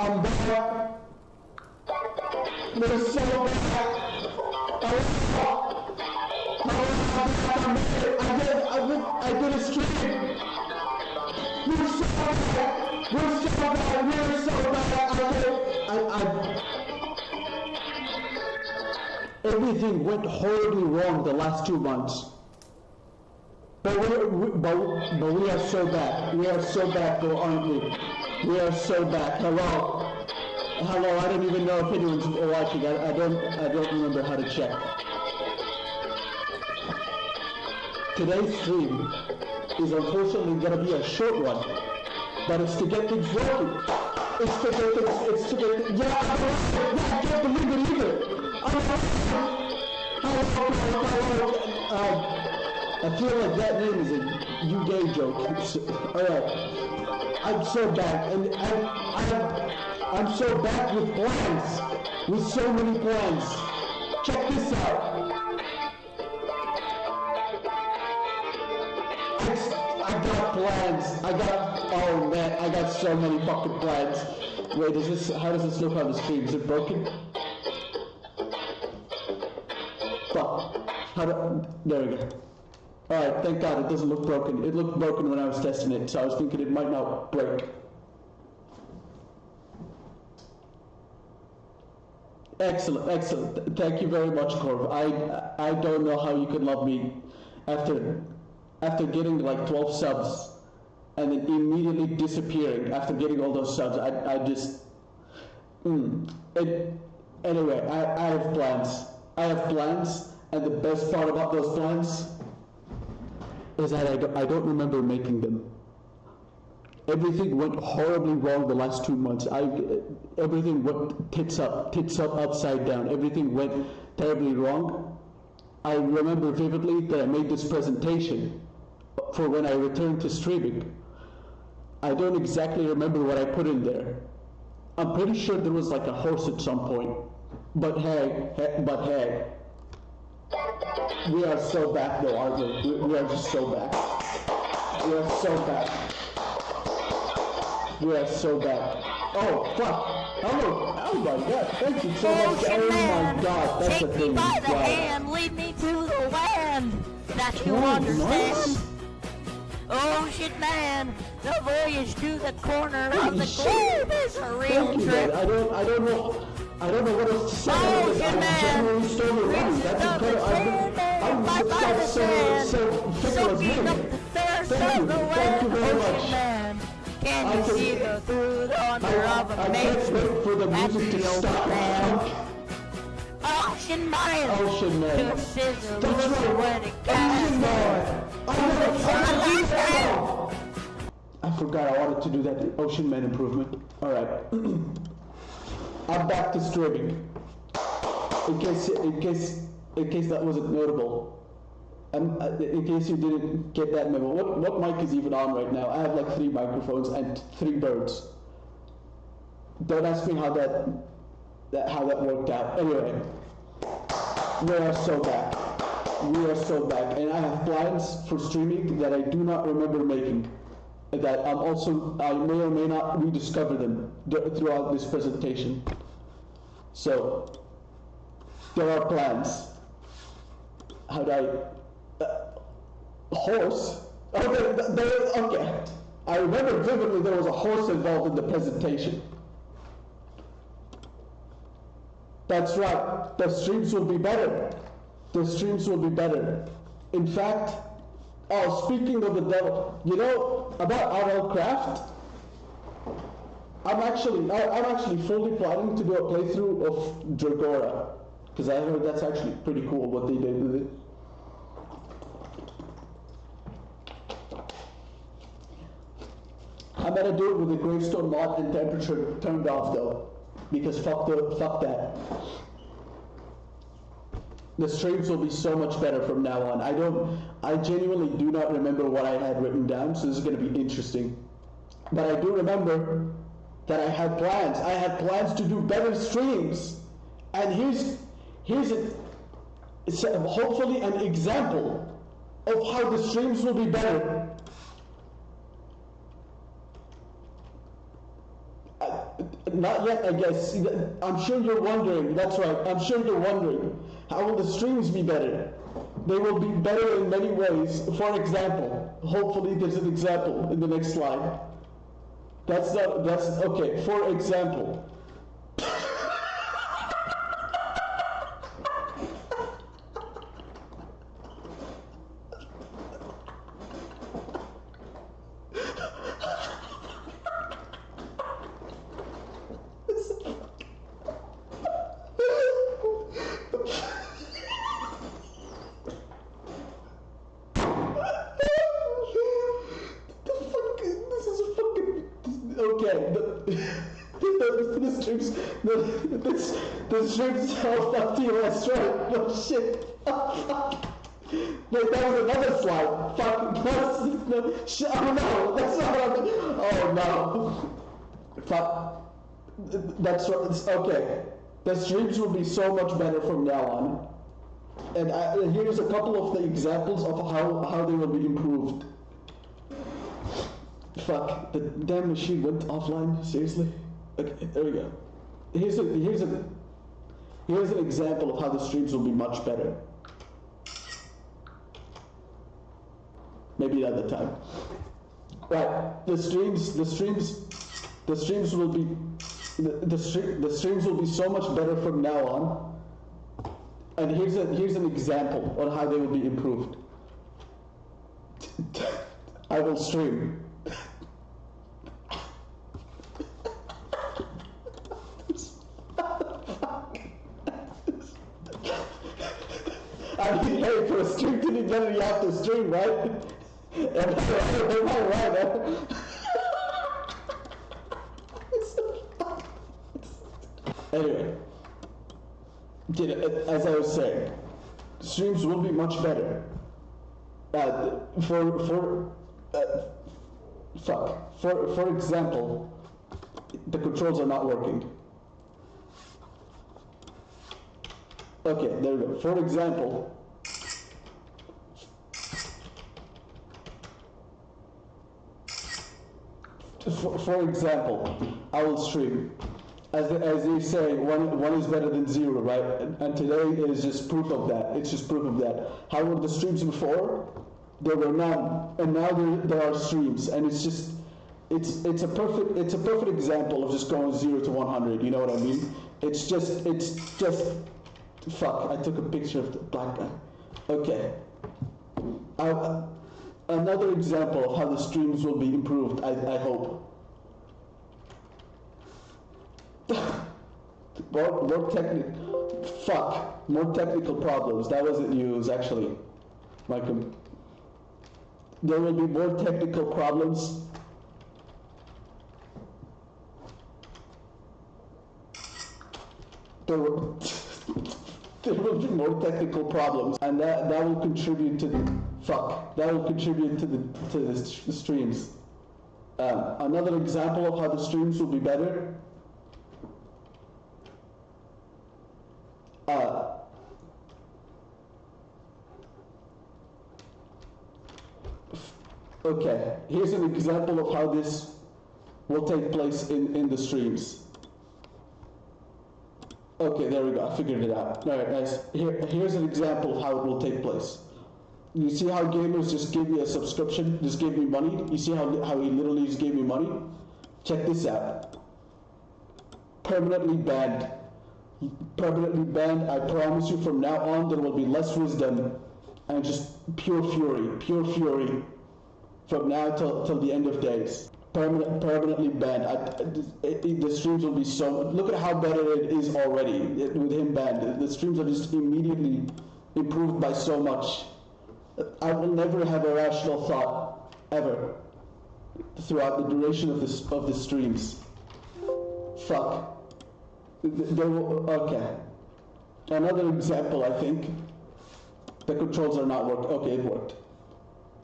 I'm back. We're so back. I did a stream. We're so bad. We're so bad. We're so bad. Everything went horribly wrong the last 2 months. But we are so bad. We are so bad, though, aren't we? We are so bad. Hello. Hello. I don't even know if anyone's watching. I don't remember how to check. Today's stream is unfortunately going to be a short one, but it's to get things working. It's to get things, yeah, I can't believe it either. I feel like that name is a you gay joke. Alright, I'm so bad, and I'm so bad with plans, with so many plans. Check this out. I got plans. Oh man, I got so many fucking plans. Wait, how does this look on the screen? Is it broken? Fuck. There we go. Alright, thank God it doesn't look broken. It looked broken when I was testing it, so I was thinking it might not break. Excellent, excellent. Thank you very much, Corv. I don't know how you could love me after getting like 12 subs and then immediately disappearing after getting all those subs. I just anyway, I have plans. I have plans, and the best part about those plans is that I don't remember making them. Everything went horribly wrong the last 2 months. Everything went tits up, upside down. Everything went terribly wrong. I remember vividly that I made this presentation for when I returned to streaming. I don't exactly remember what I put in there. I'm pretty sure there was like a horse at some point. But hey, we are so back though, aren't we? We are just so back. We are so back. We are so back. Oh, fuck. Oh my God, thank you so much. Oh my God, that's a thing. Take me by the hand, lead me to the land that you understand. Ocean man, the voyage to the corner of the globe is a real trip. I don't know what else to say. I'm generally still running. That's incredible. I'm so fickle as me. Thank you very much. Can you see through the wonder of a maze? I can't wait for the music to stop. Ocean man. Ocean man. That's right. When it Ocean man. I forgot I wanted to do that Ocean Man improvement. Alright. I'm back to streaming. In case that wasn't notable. In case you didn't get that memo. What mic is even on right now? I have like 3 microphones and 3 birds. Don't ask me how that worked out. Anyway. We are so back. We are so back. And I have plans for streaming that I do not remember making. That I may or may not rediscover them throughout this presentation. So, there are plans. How do horse? Okay. I remember vividly there was a horse involved in the presentation. That's right. The streams will be better. The streams will be better. In fact, speaking of the devil, you know about RLCraft? I'm actually fully planning to do a playthrough of Dragora, because I heard that's actually pretty cool what they did with it. I'm gonna do it with the gravestone mod and temperature turned off though, because fuck that. The streams will be so much better from now on. I genuinely do not remember what I had written down, so this is gonna be interesting. But I do remember that I had plans. I had plans to do better streams. And here's hopefully an example of how the streams will be better. Not yet, I guess. I'm sure you're wondering. That's right. I'm sure you're wondering. How will the streams be better? They will be better in many ways. For example, hopefully there's an example in the next slide. That's okay. For example. Okay, the streams, the streams of TOS, right? No shit. Wait, that was another slide. Fuck, no, shit, oh no, that's not what oh no. Fuck, that's right, okay. The streams will be so much better from now on. And here's a couple of the examples of how they will be improved. Fuck, the damn machine went offline, seriously? Okay, there we go. Here's an example of how the streams will be much better. Maybe another time. Right, the streams will be the streams will be so much better from now on. And here's an example on how they will be improved. I will stream. I mean, hey, for a stream to be better, you have to stream, right? Am I right? Anyway, as I was saying, streams will be much better. For example, the controls are not working. Okay, there we go. For example, I will stream. As they say, one is better than zero, right? And today is just proof of that. It's just proof of that. How were the streams before? There were none, and now there are streams, and it's a perfect example of just going 0 to 100. You know what I mean? It's just. Fuck! I took a picture of the black guy. Okay. Another example of how the streams will be improved. I hope. More technical. Fuck. More technical problems. That wasn't you. It was actually like there will be more technical problems. There will be more technical problems, and that will contribute to the streams. Another example of how the streams will be better. Okay, here's an example of how this will take place in the streams. Okay, there we go. I figured it out. All right, guys. Here's an example of how it will take place. You see how gamers just gave me a subscription, just gave me money? You see how he literally just gave me money? Check this out. Permanently banned. Permanently banned. I promise you from now on there will be less wisdom and just pure fury from now till the end of days. Permanently banned. The streams will be so. Look at how better it is already with him banned. The streams are just immediately improved by so much. I will never have a rational thought ever throughout the duration of the streams. Fuck. Okay. Another example. I think the controls are not working. Okay, it worked.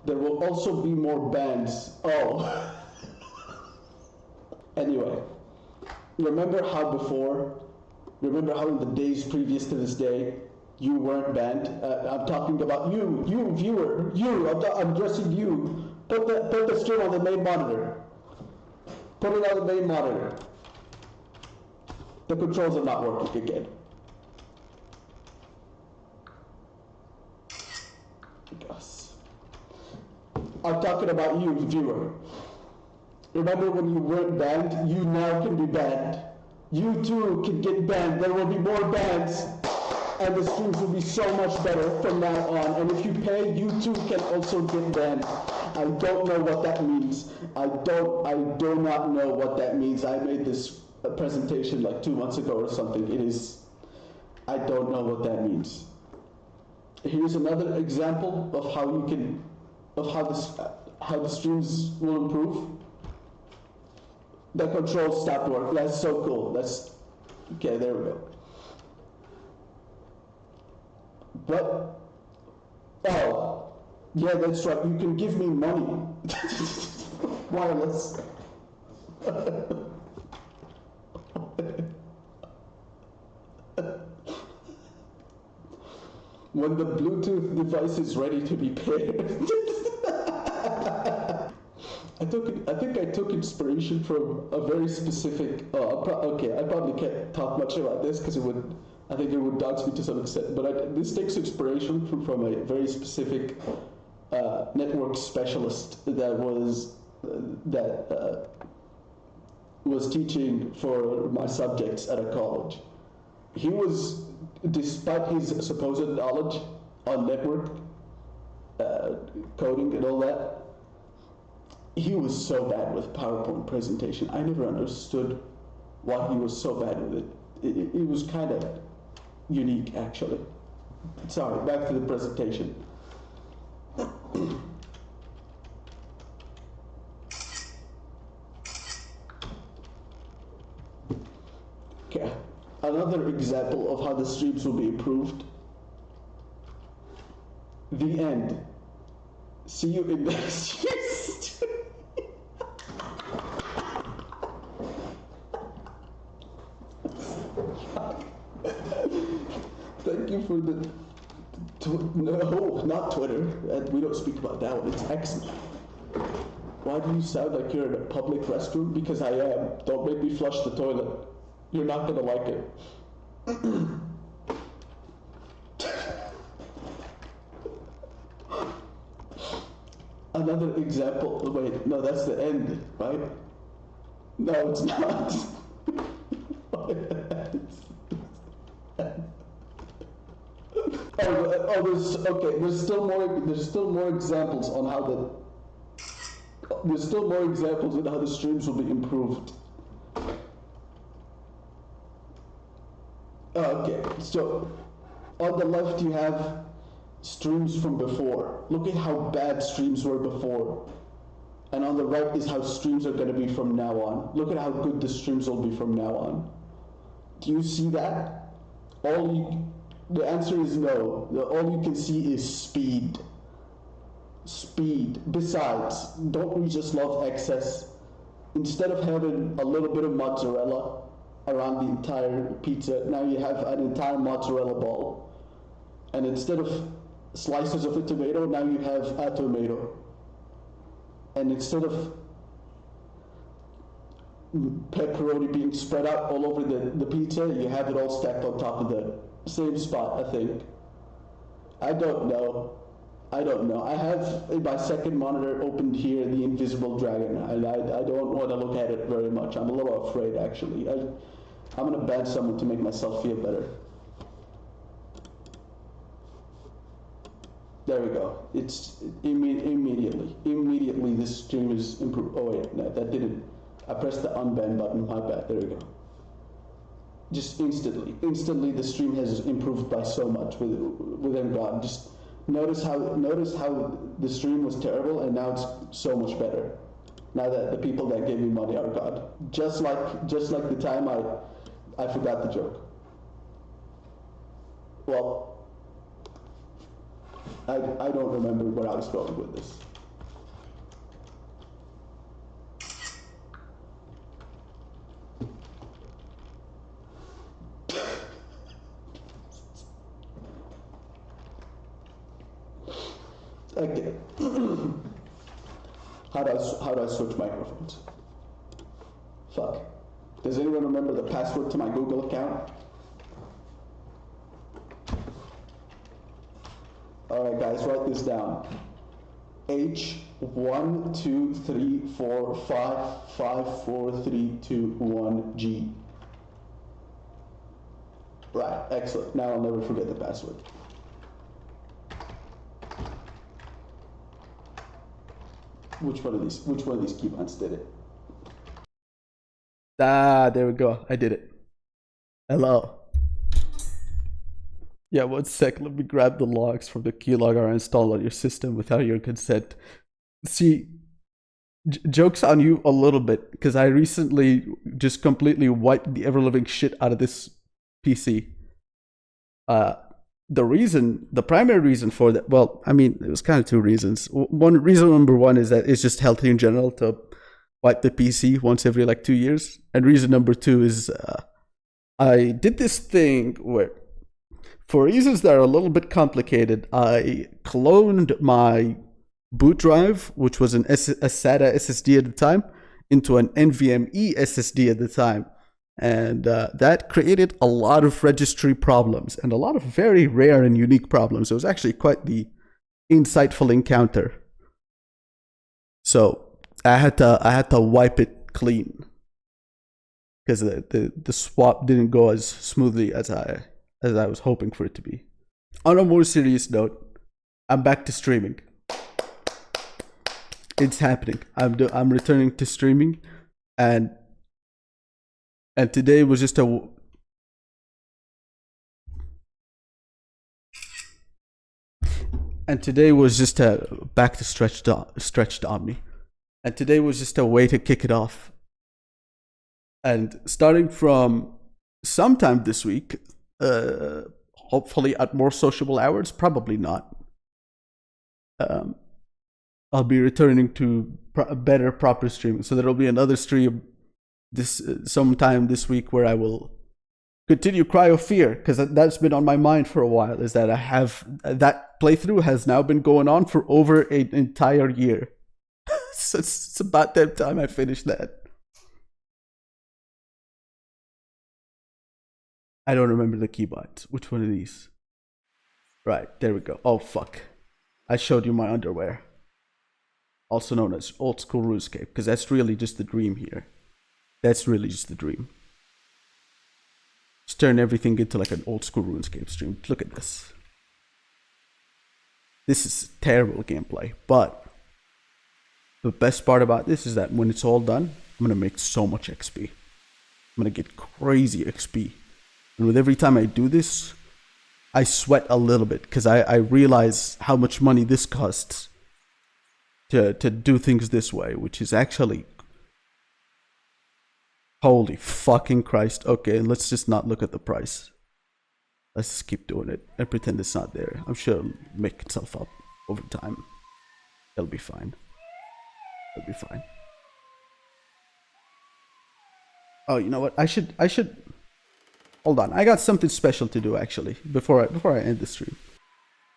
There will also be more bans. Oh. Anyway, remember how in the days previous to this day, you weren't banned? I'm talking about you viewer, I'm addressing you. Put the stream on the main monitor. Put it on the main monitor. The controls are not working again. Yes. I'm talking about you, viewer. Remember when you weren't banned? You now can be banned. You too can get banned. There will be more bans, and the streams will be so much better from now on. And if you pay, you too can also get banned. I don't know what that means. I do not know what that means. I made this presentation like 2 months ago or something. I don't know what that means. Here's another example of how you can, of how the streams will improve. The controls stopped working. That's so cool. Okay, there we go. But, oh, yeah, that's right. You can give me money. Wireless. When the Bluetooth device is ready to be paired. I think I took inspiration from a very specific. Okay, I probably can't talk much about this because I think it would dox me to some extent. But this takes inspiration from a very specific network specialist that was teaching for my subjects at a college. He was, despite his supposed knowledge on network coding and all that, he was so bad with PowerPoint presentation. I never understood why he was so bad with it. It was kind of unique, actually. Sorry, back to the presentation. Okay, another example of how the streams will be improved. The end. See you in next year's. Thank you for the. No, not Twitter. We don't speak about that one. It's X. Why do you sound like you're in a public restroom? Because I am. Don't make me flush the toilet. You're not gonna like it. Another example. Wait, no, that's the end, right? No, it's not. There's still more examples on how there's still more examples on how the streams will be improved. Okay, so on the left you have streams from before. Look at how bad streams were before. And on the right is how streams are going to be from now on. Look at how good the streams will be from now on. Do you see that? The answer is no. All you can see is speed. Speed. Besides, don't we just love excess? Instead of having a little bit of mozzarella around the entire pizza, now you have an entire mozzarella ball. And instead of slices of a tomato, now you have a tomato. And instead of pepperoni being spread out all over the pizza, you have it all stacked on top of the same spot, I think. I don't know. I have in my second monitor opened here the invisible dragon, and I don't want to look at it very much. I'm a little afraid, actually. I'm going to ban someone to make myself feel better. There we go. It's immediately this stream is improved. Oh wait, no, that didn't. I pressed the unban button, my bad, there we go. Just instantly the stream has improved by so much within God. Just notice how the stream was terrible and now it's so much better. Now that the people that gave me money are God. Just like the time I forgot the joke. Well, I don't remember where I was going with this. Okay. How do I switch microphones? Fuck. Does anyone remember the password to my Google account? All right, guys, write this down. H123455432 Right, excellent. Now I'll never forget the password. Which one of these keybinds did it? Ah, there we go. I did it. Hello. Yeah, 1 sec. Let me grab the logs from the keylogger installed on your system without your consent. See, joke's on you a little bit, because I recently just completely wiped the ever-living shit out of this PC. The primary reason for that, well, I mean, it was kind of two reasons. Reason number one is that it's just healthy in general to wipe the PC once every like 2 years. And reason number two is I did this thing where, for reasons that are a little bit complicated, I cloned my boot drive, which was a SATA SSD at the time, into an NVMe SSD at the time. And that created a lot of registry problems and a lot of very rare and unique problems. It was actually quite the insightful encounter. So I had to wipe it clean because the swap didn't go as smoothly as I was hoping for it to be. On a more serious note, I'm back to streaming. It's happening. I'm returning to streaming, and today was just a back to stretched Omni, and today was just a way to kick it off. And starting from sometime this week, hopefully at more sociable hours, probably not. I'll be returning to better proper streaming, so there'll be another stream sometime this week where I will continue Cry of Fear, because that's been on my mind for a while. Is that I have that playthrough has now been going on for over an entire year. So it's about that time I finished that. I don't remember the keybinds. Which one of these? Right, there we go. Oh fuck, I showed you my underwear, also known as old school RuneScape, because that's really just the dream here. That's really just the dream. Just turn everything into like an old school RuneScape stream. Look at this. This is terrible gameplay, but the best part about this is that when it's all done, I'm gonna make so much XP. I'm gonna get crazy XP. And with every time I do this, I sweat a little bit, because I realize how much money this costs to do things this way, which is actually, holy fucking Christ. Okay, let's just not look at the price. Let's just keep doing it and pretend it's not there. I'm sure it'll make itself up over time. It'll be fine. It'll be fine. Oh, you know what? I should hold on. I got something special to do actually before I end the stream.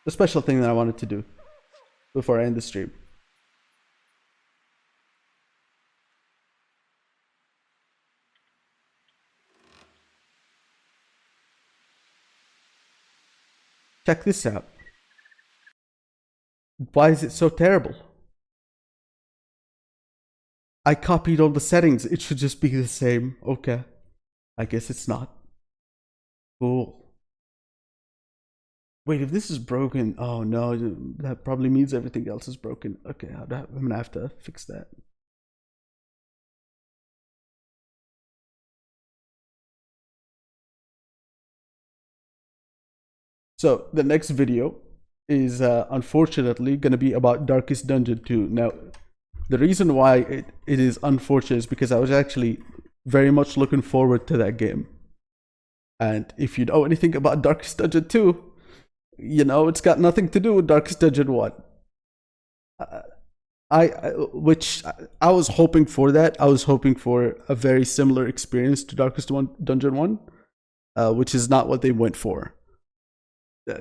The special thing that I wanted to do before I end the stream. Check this out. Why is it so terrible? I copied all the settings. It should just be the same. Okay. I guess it's not. Cool. Wait, if this is broken, oh no, that probably means everything else is broken. Okay, I'm gonna have to fix that. So the next video is unfortunately going to be about Darkest Dungeon 2. Now, the reason why it is unfortunate is because I was actually very much looking forward to that game. And if you know anything about Darkest Dungeon 2, you know it's got nothing to do with Darkest Dungeon 1. Which I was hoping for that. I was hoping for a very similar experience to Darkest Dungeon 1, which is not what they went for.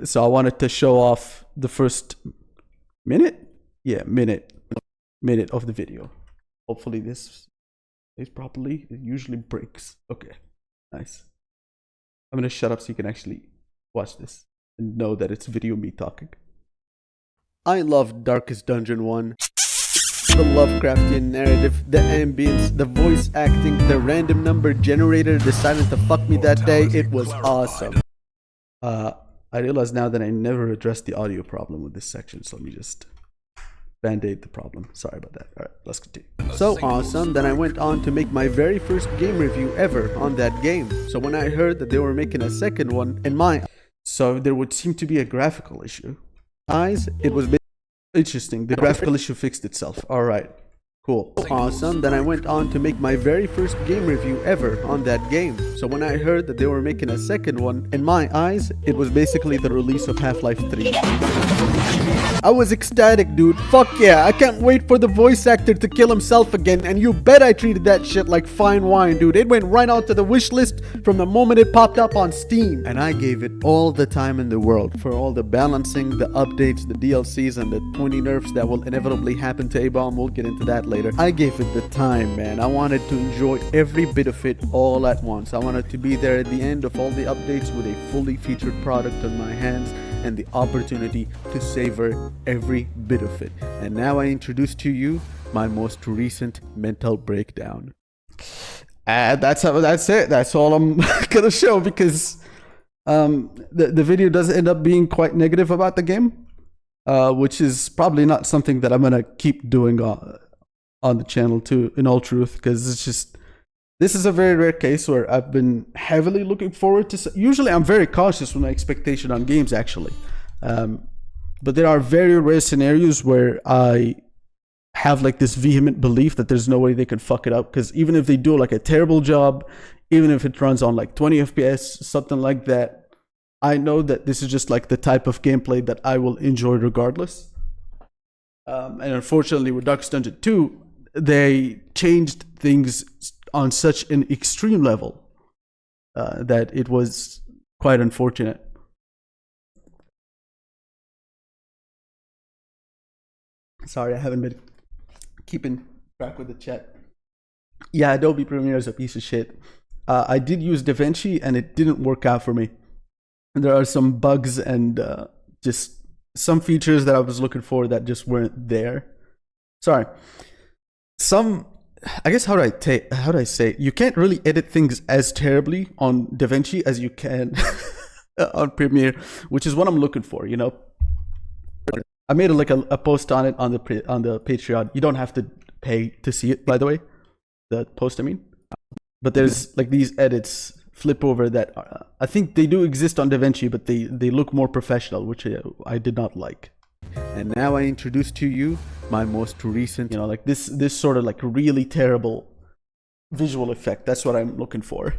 So I wanted to show off the first minute of the video. Hopefully this plays properly. It usually breaks. Okay, nice. I'm gonna shut up so you can actually watch this and know that it's video me talking. I love Darkest Dungeon 1. The Lovecraftian narrative, the ambience, the voice acting, the random number generator decided to fuck me that day. It was awesome. I realize now that I never addressed the audio problem with this section, so let me just band-aid the problem. Sorry about that. Alright, let's continue. So awesome that I went on to make my very first game review ever on that game. So when I heard that they were making a second one, so there would seem to be a graphical issue. It was interesting. The graphical issue fixed itself. Alright. Cool. Awesome that I went on to make my very first game review ever on that game. So when I heard that they were making a second one, in my eyes, it was basically the release of Half-Life 3. I was ecstatic, dude. Fuck yeah, I can't wait for the voice actor to kill himself again, and you bet I treated that shit like fine wine, dude. It went right onto the wish list from the moment it popped up on Steam. And I gave it all the time in the world for all the balancing, the updates, the DLCs, and the 20 nerfs that will inevitably happen to A-Bomb. We'll get into that later. I gave it the time, man. I wanted to enjoy every bit of it all at once. I wanted to be there at the end of all the updates with a fully featured product on my hands and the opportunity to savor every bit of it. And now I introduce to you my most recent mental breakdown. That's it. That's all I'm gonna show, because the video does end up being quite negative about the game, which is probably not something that I'm gonna keep doing on the channel too, in all truth, because it's just, this is a very rare case where I've been heavily looking forward to. Usually I'm very cautious with my expectation on games, actually. But there are very rare scenarios where I have like this vehement belief that there's no way they can fuck it up, because even if they do like a terrible job, even if it runs on like 20 FPS, something like that, I know that this is just like the type of gameplay that I will enjoy regardless. And unfortunately with Darkest Dungeon 2, they changed things on such an extreme level that it was quite unfortunate. Sorry, I haven't been keeping track with the chat. Yeah, Adobe Premiere is a piece of shit. I did use DaVinci and it didn't work out for me. There are some bugs and just some features that I was looking for that just weren't there. Sorry. I guess how do I say it? You can't really edit things as terribly on DaVinci as you can on Premiere, which is what I'm looking for, you know. I made a post on it on the Patreon. You don't have to pay to see it, by the way. The post, I mean. But there's like these edits flip over that I think they do exist on DaVinci, but they look more professional, which I did not like. And now I introduce to you my most recent, you know, like this sort of like really terrible visual effect. That's what I'm looking for.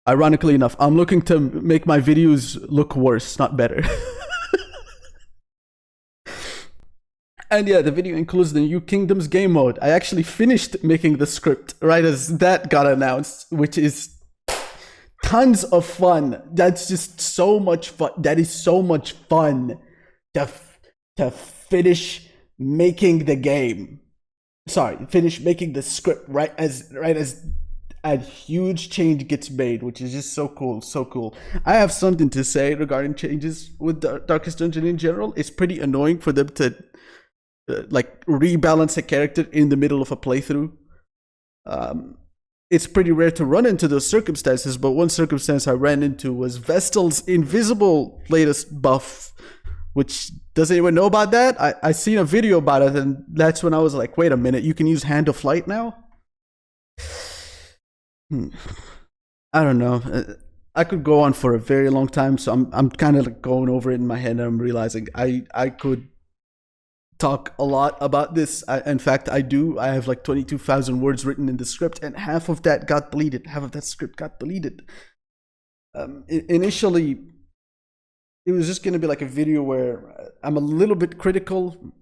Ironically enough, I'm looking to make my videos look worse, not better. And yeah, the video includes the new Kingdoms game mode. I actually finished making the script right as that got announced, which is tons of fun. That's just so much fun. That is so much fun to finish making the game. Sorry, finish making the script right as a huge change gets made, which is just so cool, so cool. I have something to say regarding changes with Darkest Dungeon in general. It's pretty annoying for them to like rebalance a character in the middle of a playthrough. It's pretty rare to run into those circumstances, but one circumstance I ran into was Vestal's invisible latest buff, which, does anyone know about that? I seen a video about it, and that's when I was like, wait a minute, you can use Hand of Flight now? I don't know. I could go on for a very long time, so I'm kind of like going over it in my head, and I'm realizing I could talk a lot about this. In fact, I do. I have like 22,000 words written in the script, and half of that got deleted. Half of that script got deleted. Initially, it was just going to be like a video where I'm a little bit critical,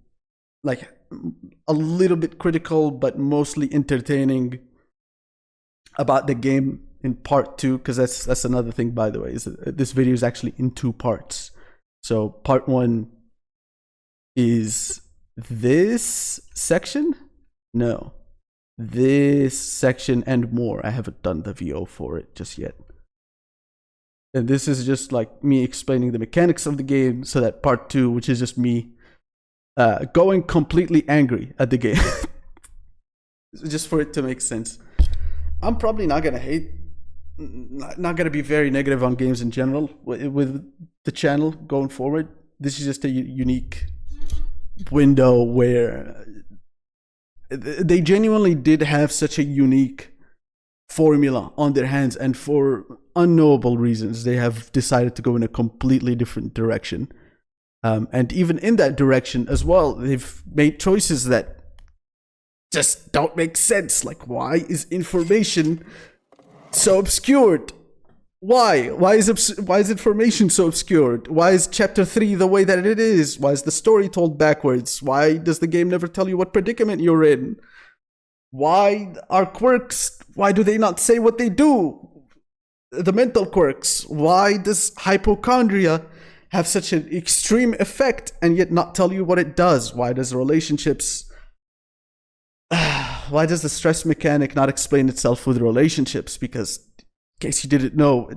like a little bit critical, but mostly entertaining about the game in part 2, because that's another thing, by the way, is that this video is actually in 2 parts. So part 1 is this section? No. this section and more. I haven't done the VO for it just yet. And this is just like me explaining the mechanics of the game, so that part 2, which is just me going completely angry at the game. Just for it to make sense. I'm probably not gonna hate, not gonna be very negative on games in general with the channel going forward. This is just a unique window where they genuinely did have such a unique formula on their hands, and for unknowable reasons they have decided to go in a completely different direction. And even in that direction as well, they've made choices that just don't make sense. Like, why is information so obscured? Why is information so obscured? Why is chapter 3 the way that it is? Why is the story told backwards? Why does the game never tell you what predicament you're in? Why are quirks, why do they not say what they do? The mental quirks. Why does hypochondria have such an extreme effect and yet not tell you what it does? Why does relationships, why does the stress mechanic not explain itself with relationships? Because, in case you didn't know,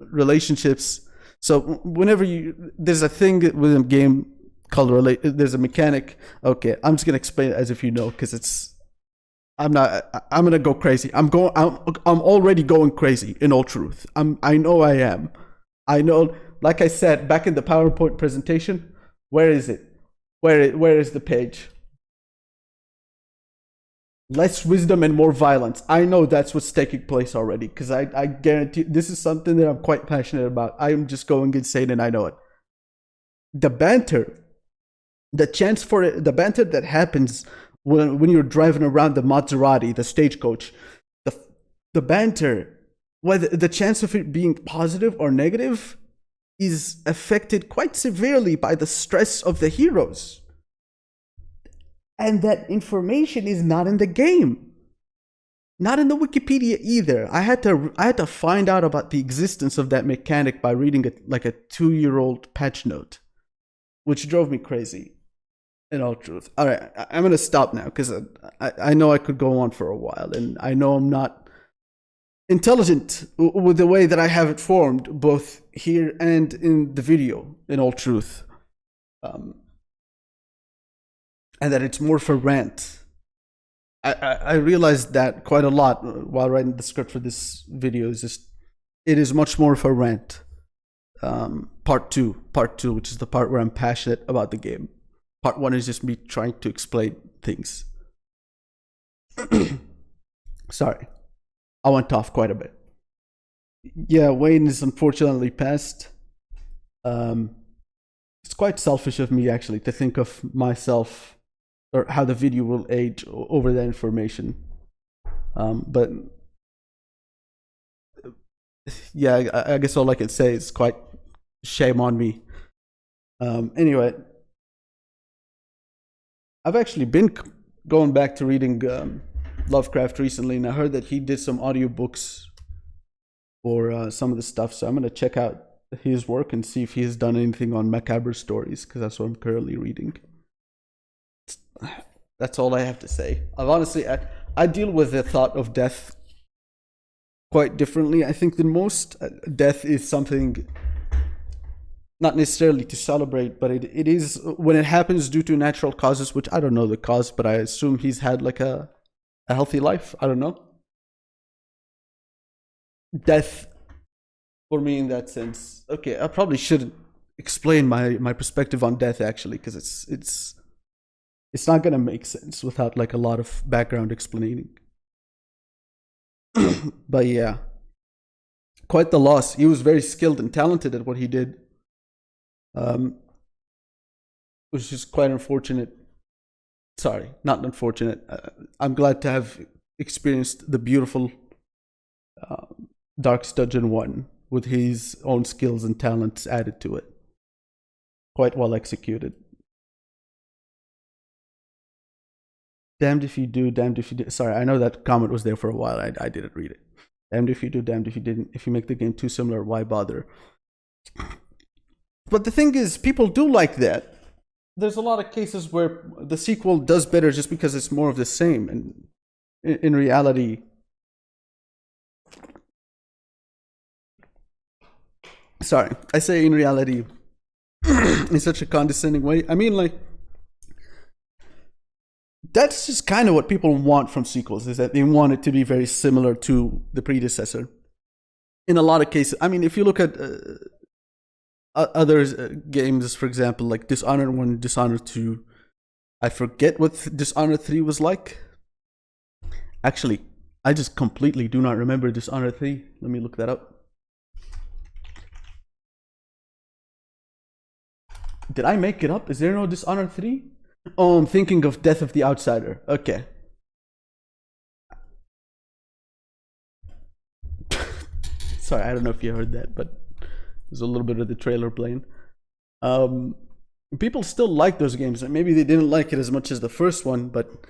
relationships, so whenever there's a thing with a game called there's a mechanic. Okay, I'm just gonna explain it as if you know, because I'm gonna go crazy. I'm already going crazy, in all truth. I know I am. I know, like I said back in the PowerPoint presentation, where is it? Where is the page? Less wisdom and more violence. I know that's what's taking place already, because I guarantee this is something that I'm quite passionate about. I'm just going insane and I know it. The banter, the banter that happens when you're driving around the Maserati, the stagecoach, the banter, whether the chance of it being positive or negative is affected quite severely by the stress of the heroes. And that information is not in the game. Not in the Wikipedia either. I had to find out about the existence of that mechanic by reading a 2-year-old patch note, which drove me crazy, in all truth. All right, I'm going to stop now, because I know I could go on for a while, and I know I'm not intelligent with the way that I have it formed, both here and in the video, in all truth. And that it's more for rant. I realized that quite a lot while writing the script for this video. It is much more for rant. Part two, which is the part where I'm passionate about the game. Part 1 is just me trying to explain things. Sorry, I went off quite a bit. Yeah, Wayne is unfortunately passed. It's quite selfish of me, actually, to think of myself or how the video will age over that information. But yeah, I guess all I can say is quite shame on me. Anyway, I've actually been going back to reading Lovecraft recently, and I heard that he did some audiobooks for some of the stuff, so I'm going to check out his work and see if he has done anything on macabre stories, because that's what I'm currently reading. That's all I have to say. I deal with the thought of death quite differently, I think, than most. Death is something not necessarily to celebrate, but it is when it happens due to natural causes, which I don't know the cause, but I assume he's had like a healthy life. I don't know. Death, for me, in that sense. Okay, I probably should explain my perspective on death, actually, because it's not gonna make sense without like a lot of background explaining. But yeah, quite the loss. He was very skilled and talented at what he did, which is quite unfortunate. Sorry, not unfortunate. I'm glad to have experienced the beautiful Darkest Dungeon 1 with his own skills and talents added to it. Quite well executed. Damned if you do, damned if you did. Sorry, I know that comment was there for a while. I didn't read it. Damned if you do, damned if you didn't. If you make the game too similar, why bother? But the thing is, people do like that. there's a lot of cases where the sequel does better just because it's more of the same, and in reality, sorry, I say in reality in such a condescending way. I mean, like, that's just kind of what people want from sequels, is that they want it to be very similar to the predecessor. In a lot of cases, I mean, if you look at other games, for example, like Dishonored 1, Dishonored 2, I forget what Dishonored 3 was like. Actually, I just completely do not remember Dishonored 3. Let me look that up. Did I make it up? Is there no Dishonored 3? Oh, I'm thinking of Death of the Outsider. Okay. Sorry, I don't know if you heard that, but there's a little bit of the trailer playing. People still like those games. Maybe they didn't like it as much as the first one, but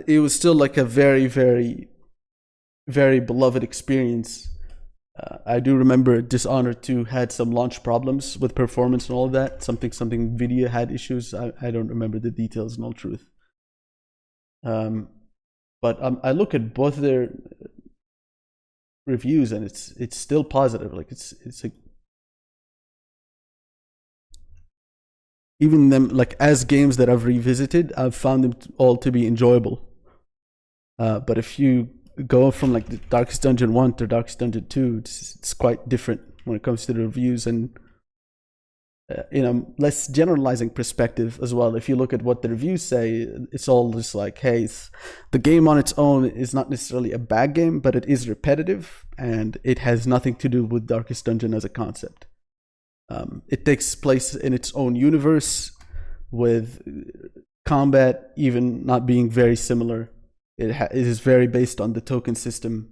it was still like a very, very, very beloved experience. I do remember Dishonored 2 had some launch problems with performance and all of that. Something Nvidia had issues. I don't remember the details in all truth. But I look at both their reviews and it's still positive. Like it's like, even them, like, as games that I've revisited, I've found them all to be enjoyable. But if you go from like the Darkest Dungeon 1 to Darkest Dungeon 2, it's quite different when it comes to the reviews, and in a less generalizing perspective as well. If you look at what the reviews say, it's all just like, hey, the game on its own is not necessarily a bad game, but it is repetitive and it has nothing to do with Darkest Dungeon as a concept. It takes place in its own universe, with combat even not being very similar. It is very based on the token system.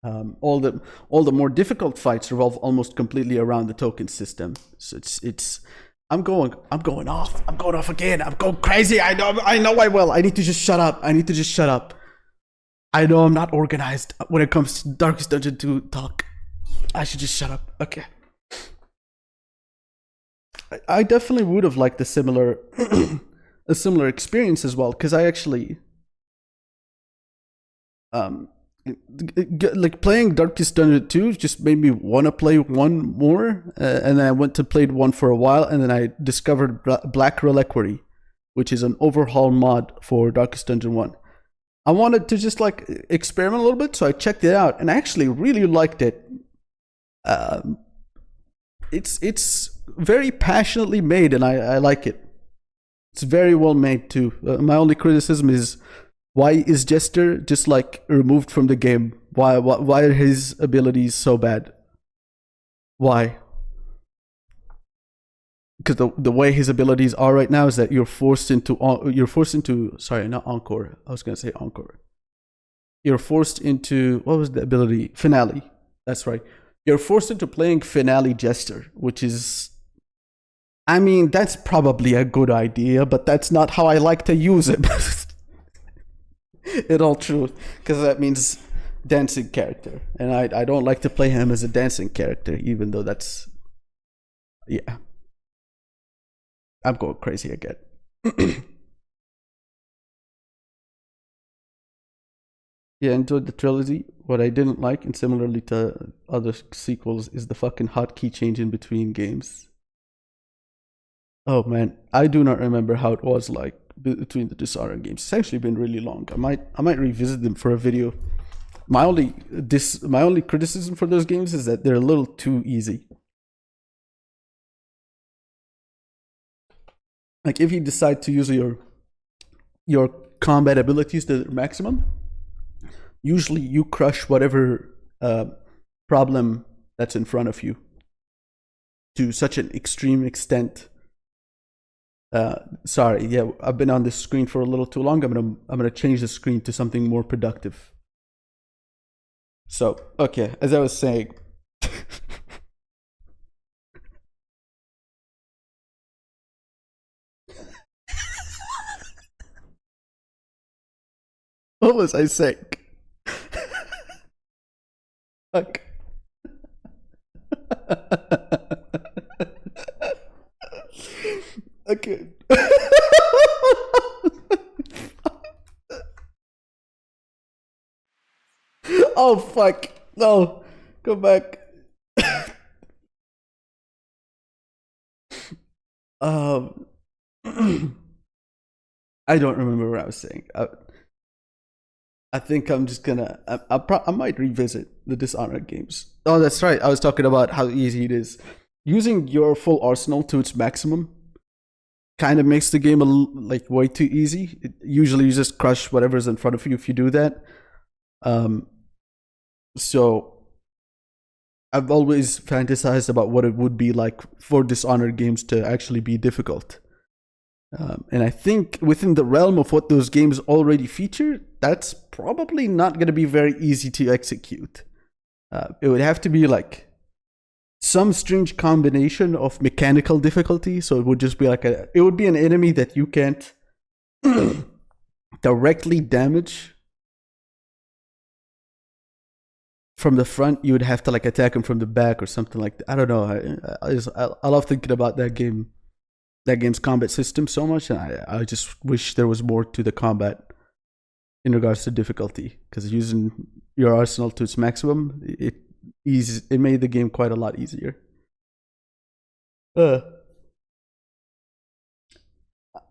All the more difficult fights revolve almost completely around the token system. So it's I'm going off. I'm going off again. I'm going crazy. I know I will. I need to just shut up. I know I'm not organized when it comes to Darkest Dungeon 2 talk. I should just shut up. Okay. I definitely would have liked a similar experience as well, because I actually like playing Darkest Dungeon 2 just made me want to play one more, and then I went to play one for a while, and then I discovered Black Reliquary, which is an overhaul mod for Darkest Dungeon 1. I wanted to just like experiment a little bit, so I checked it out, and I actually really liked it. It's very passionately made, and I like it. It's very well made too. My only criticism is, why is Jester just like removed from the game? Why are his abilities so bad? Why? Because the way his abilities are right now is that you're forced into sorry, not Encore. I was gonna say Encore. You're forced into, what was the ability? Finale. That's right. You're forced into playing Finale Jester, which is, I mean, that's probably a good idea, but that's not how I like to use it. In all truth, because that means dancing character, and I don't like to play him as a dancing character, even though that's, yeah, I'm going crazy again. Yeah, enjoyed the trilogy. What I didn't like, and similarly to other sequels, is the fucking hotkey change in between games. Oh man, I do not remember how it was like between the Dishonored games. It's actually been really long. I might revisit them for a video. My only criticism for those games is that they're a little too easy. Like, if you decide to use your combat abilities to their maximum, usually you crush whatever problem that's in front of you to such an extreme extent. Sorry, yeah, I've been on this screen for a little too long. I'm gonna change the screen to something more productive. So, okay, as I was saying, what was I saying? Fuck. fuck? No, go back. um, I don't remember what I was saying. I think I'm just gonna. I might revisit the Dishonored games. Oh, that's right. I was talking about how easy it is. Using your full arsenal to its maximum kind of makes the game like way too easy. Usually, you just crush whatever's in front of you if you do that. So I've always fantasized about what it would be like for Dishonored games to actually be difficult. And I think within the realm of what those games already feature, that's probably not going to be very easy to execute. It would have to be like some strange combination of mechanical difficulty. So it would just be like it would be an enemy that you can't directly damage from the front. You would have to like attack him from the back or something like that. I don't know. I love thinking about that game's combat system so much, and I just wish there was more to the combat in regards to difficulty, because using your arsenal to its maximum, it made the game quite a lot easier.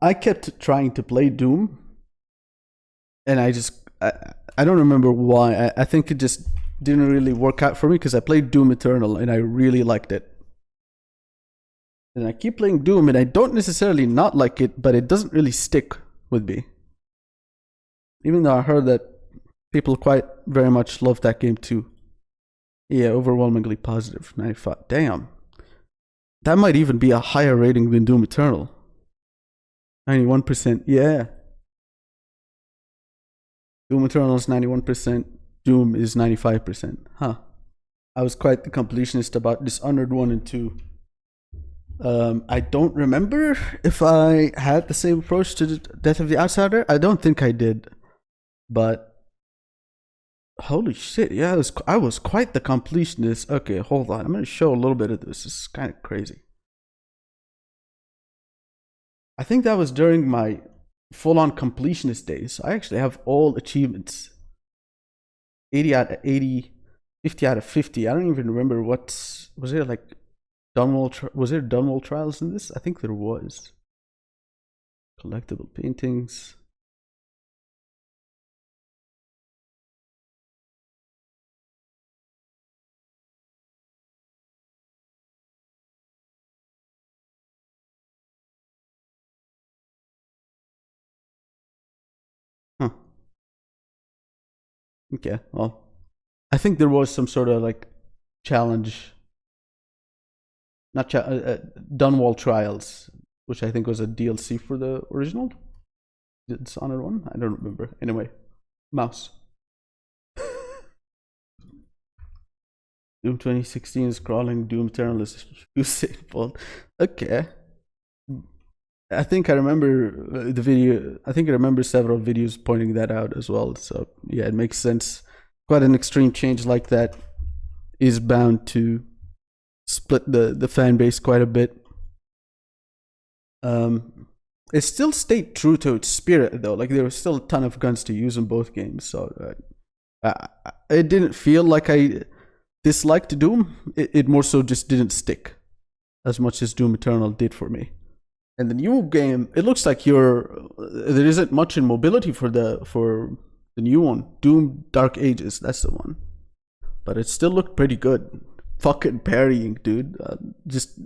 I kept trying to play Doom, and I don't remember why. I think it just didn't really work out for me, because I played Doom Eternal and I really liked it. And I keep playing Doom and I don't necessarily not like it, but it doesn't really stick with me. Even though I heard that people quite very much love that game too. Yeah, overwhelmingly positive. 95. Damn. That might even be a higher rating than Doom Eternal. 91%. Yeah. Doom Eternal is 91%. Doom is 95%. Huh. I was quite the completionist about Dishonored 1 and 2. I don't remember if I had the same approach to Death of the Outsider. I don't think I did. But holy shit, yeah, I was quite the completionist. Okay, hold on. I'm going to show a little bit of this. This is kind of crazy. I think that was during my full-on completionist days. I actually have all achievements. 80 out of 80, 50 out of 50. I don't even remember was there like was there Dunwall trials in this? I think there was. Collectible paintings. Huh. Okay, well, I think there was some sort of like challenge. Not Dunwall Trials, which I think was a DLC for the original Dishonored 1. I don't remember. Anyway, mouse. Doom 2016 is crawling. Doom Eternal is Usain Bolt. Okay. I think I remember the video. I think I remember several videos pointing that out as well. So yeah, it makes sense. Quite an extreme change like that is bound to split the fan base quite a bit. It still stayed true to its spirit though. Like there was still a ton of guns to use in both games. So it didn't feel like I disliked Doom. It more so just didn't stick as much as Doom Eternal did for me. And the new game, it looks like there isn't much in mobility for the new one, Doom Dark Ages. That's the one, but it still looked pretty good. Fucking parrying, dude. Just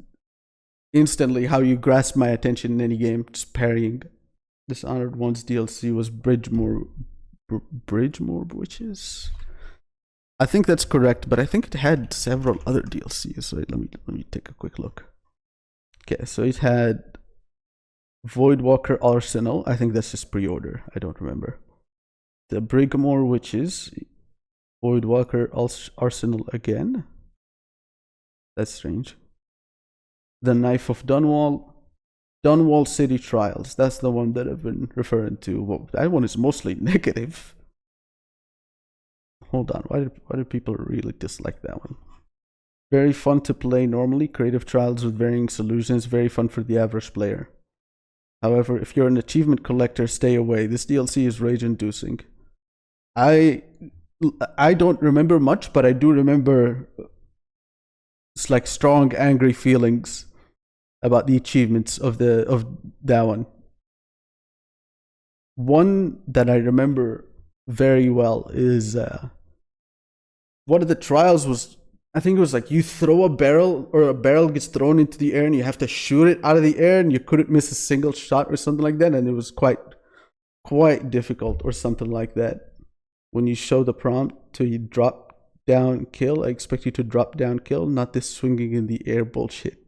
instantly how you grasp my attention in any game. Just parrying. Dishonored 1's DLC was Bridgemore Witches. I think that's correct, but I think it had several other DLCs. Wait, let me take a quick look. Okay, so it had Voidwalker Arsenal. I think that's just pre-order. I don't remember. The Brigmore Witches. Voidwalker Arsenal again. That's strange. The Knife of Dunwall. Dunwall City Trials. That's the one that I've been referring to. Well, that one is mostly negative. Hold on. Why do people really dislike that one? Very fun to play normally. Creative trials with varying solutions. Very fun for the average player. However, if you're an achievement collector, stay away. This DLC is rage-inducing. I I don't remember much, but I do remember it's like strong, angry feelings about the achievements of that one. One that I remember very well is one of the trials was, I think it was like you throw a barrel, or a barrel gets thrown into the air and you have to shoot it out of the air, and you couldn't miss a single shot or something like that, and it was quite difficult or something like that. When you show the prompt to drop down kill, I expect you to drop down kill, not this swinging in the air bullshit.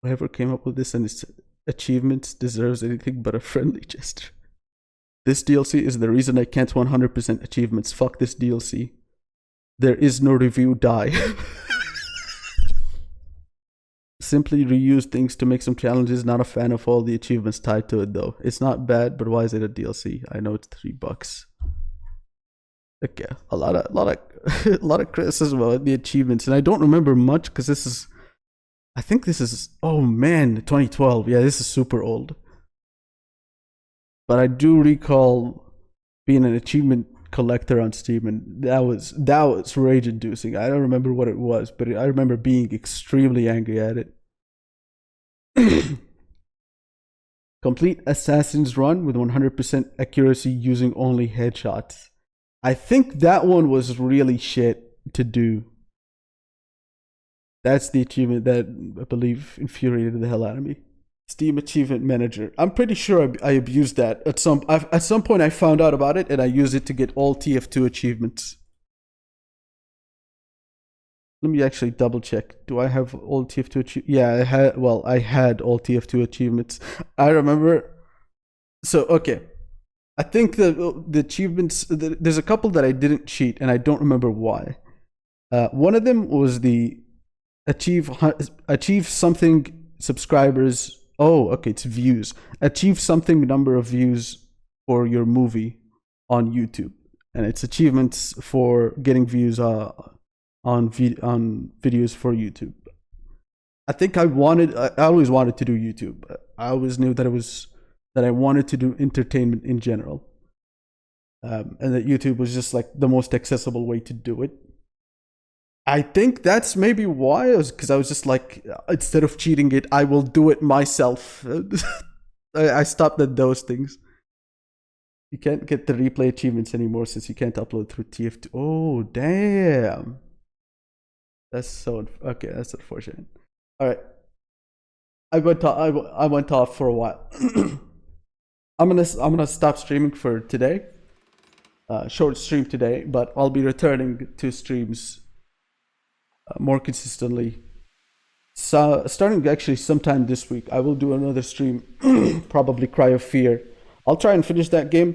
Whoever came up with this and its achievements deserves anything but a friendly gesture. This DLC is the reason I can't 100% achievements. Fuck this DLC. There is no review die. Simply reuse things to make some challenges. Not a fan of all the achievements tied to it though. It's not bad, but why is it a DLC? I know it's $3. Okay, a lot of criticism about the achievements, and I don't remember much because I think this is, oh man, 2012. Yeah, this is super old. But I do recall being an achievement collector on Steam, and that was rage inducing. I don't remember what it was, but I remember being extremely angry at it. Complete Assassin's Run with 100% accuracy using only headshots. I think that one was really shit to do. That's the achievement that I believe infuriated the hell out of me. Steam Achievement Manager. I'm pretty sure I abused that. At some point I found out about it and I used it to get all TF2 achievements. Let me actually double check. Do I have all TF2 achievements? Yeah, I had all TF2 achievements. I remember. So, okay. I think the achievements, there's a couple that I didn't cheat and I don't remember why. One of them was the achieve something subscribers. Oh, okay, it's views. Achieve something number of views for your movie on YouTube, and it's achievements for getting views on videos for YouTube. I think I always wanted to do YouTube. I always knew that I wanted to do entertainment in general, and that YouTube was just like the most accessible way to do it. I think that's maybe why, because I was just like, instead of cheating it, I will do it myself. I stopped at those things. You can't get the replay achievements anymore since you can't upload through TF2. Oh, damn. That's so okay. That's unfortunate. All right, I went off for a while. I'm gonna stop streaming for today. Short stream today, but I'll be returning to streams more consistently. So starting actually sometime this week, I will do another stream, probably Cry of Fear. I'll try and finish that game,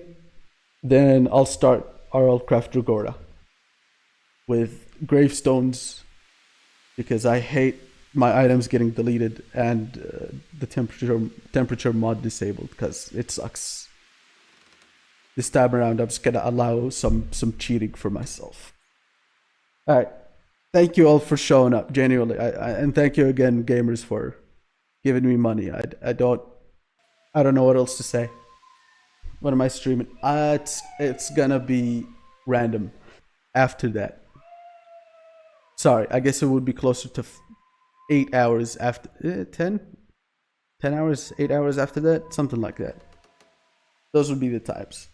then I'll start RL Craft Dragora with gravestones, because I hate my items getting deleted and the temperature mod disabled, because it sucks. This time around, I'm just gonna allow some cheating for myself. All right. Thank you all for showing up, genuinely. And thank you again, gamers, for giving me money. I don't know what else to say. What am I streaming? It's gonna be random after that. Sorry, I guess it would be closer to 8 hours after 10 hours, 8 hours after that, something like that. Those would be the times.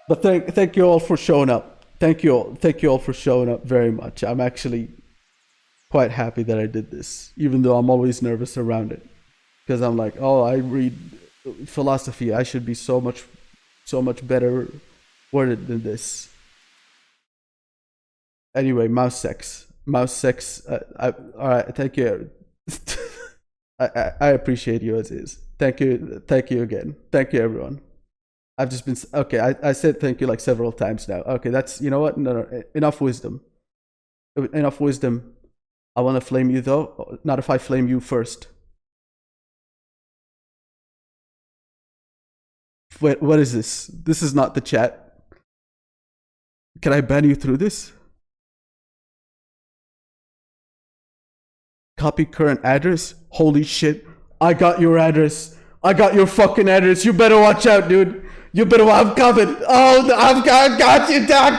But thank you all for showing up. Thank you all for showing up very much. I'm actually quite happy that I did this, even though I'm always nervous around it, because I'm like, oh, I read philosophy. I should be so much better worded than this. Anyway, mouse sex. All right, thank you. I appreciate you as is. Thank you again. Thank you, everyone. I've just been okay. I said thank you like several times now. Okay, that's, you know what? No, enough wisdom. Enough wisdom. I want to flame you though. Not if I flame you first. Wait, what is this? This is not the chat. Can I ban you through this? Copy current address? Holy shit. I got your address. I got your fucking address. You better watch out, dude. You better, I'm coming. Oh, I've got you. I got